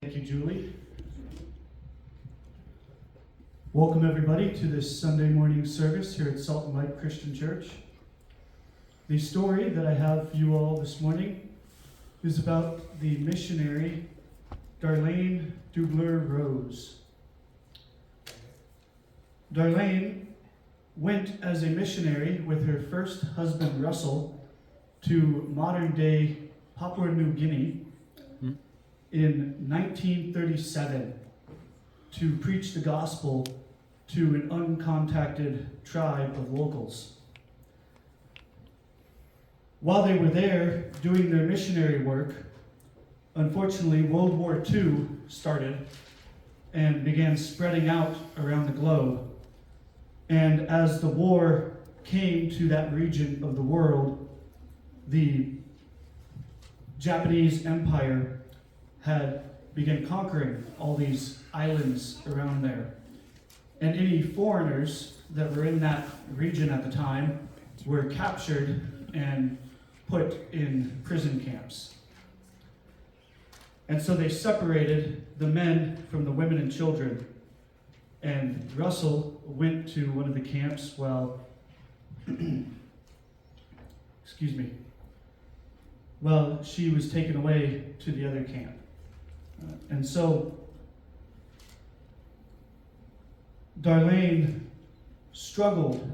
Thank you, Julie. Welcome, everybody, to this Sunday morning service here at Salt and Light Christian Church. The story that I have for you all this morning is about the missionary Darlene Deibler Rose. Darlene went as a missionary with her first husband, Russell, to modern-day Papua New Guinea in 1937 to preach the gospel to an uncontacted tribe of locals. While they were there doing their missionary work, unfortunately World War II started and began spreading out around the globe. And as the war came to that region of the world, the Japanese Empire had begun conquering all these islands around there. And any foreigners that were in that region at the time were captured and put in prison camps. And so they separated the men from the women and children. And Russell went to one of the camps while, while she was taken away to the other camp. And so Darlene struggled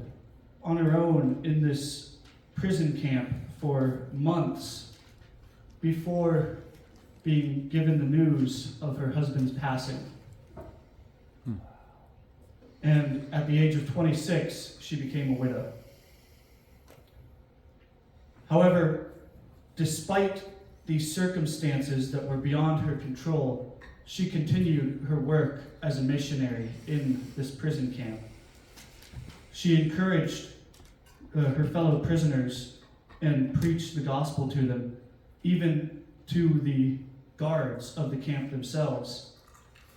on her own in this prison camp for months before being given the news of her husband's passing. And at the age of 26, she became a widow. However, despite these circumstances that were beyond her control, she continued her work as a missionary in this prison camp. She encouraged her fellow prisoners and preached the gospel to them, even to the guards of the camp themselves,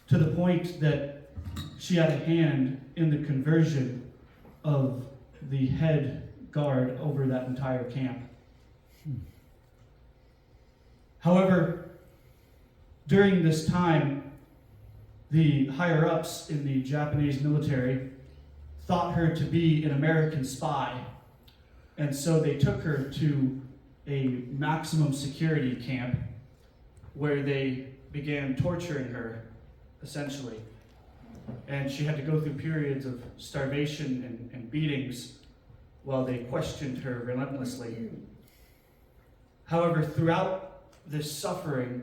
to the point that she had a hand in the conversion of the head guard over that entire camp. However, during this time, the higher-ups in the Japanese military thought her to be an American spy, and so they took her to a maximum security camp where they began torturing her, essentially. And she had to go through periods of starvation and beatings while they questioned her relentlessly. However, throughout this suffering,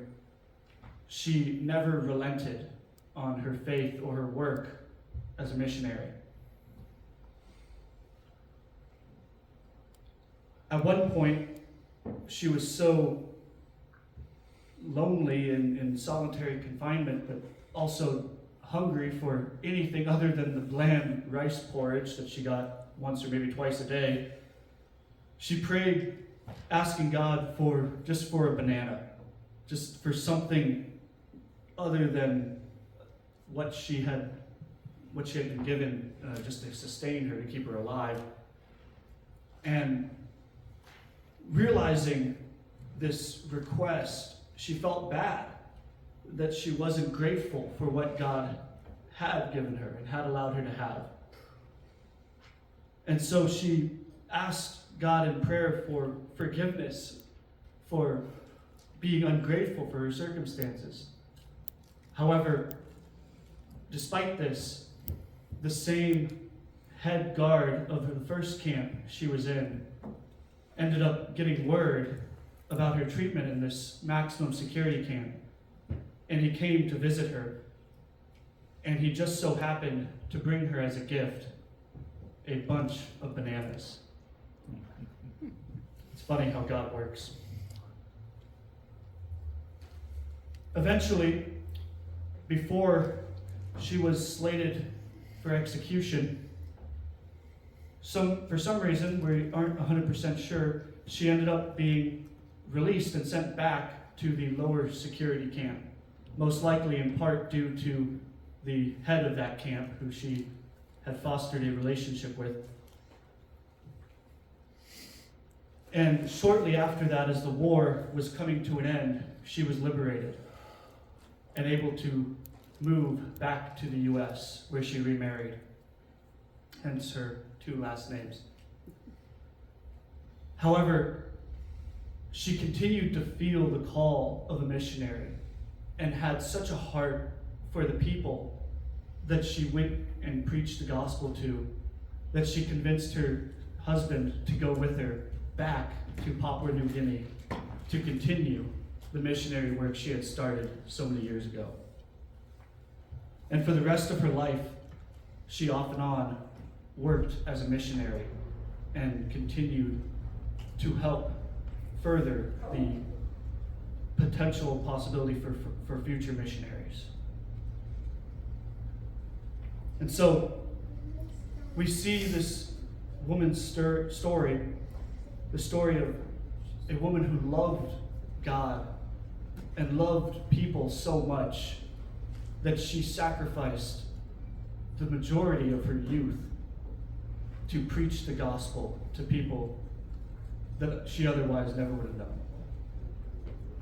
she never relented on her faith or her work as a missionary. At one point, she was so lonely and in solitary confinement, but also hungry for anything other than the bland rice porridge that she got once or maybe twice a day. She prayed, asking God for a banana, just for something other than what she had been given, just to sustain her, to keep her alive. And realizing this request, she felt bad that she wasn't grateful for what God had given her and had allowed her to have. And so she asked God in prayer for forgiveness for being ungrateful for her circumstances. However, despite this, the same head guard of the first camp she was in ended up getting word about her treatment in this maximum security camp. And he came to visit her. And he just so happened to bring her as a gift a bunch of bananas. It's funny how God works. Eventually, before she was slated for execution, for some reason, we aren't 100% sure, she ended up being released and sent back to the lower security camp, most likely in part due to the head of that camp, who she had fostered a relationship with. And shortly after that, as the war was coming to an end, she was liberated. and able to move back to the U.S., where she remarried, hence her 2 last names. However, she continued to feel the call of a missionary and had such a heart for the people that she went and preached the gospel to, that she convinced her husband to go with her back to Papua New Guinea to continue the missionary work she had started so many years ago. And for the rest of her life, she off and on worked as a missionary and continued to help further the potential possibility for future missionaries. And so we see this woman's story, the story of a woman who loved God and loved people so much that she sacrificed the majority of her youth to preach the gospel to people that she otherwise never would have done.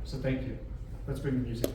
So thank you. Let's bring the music.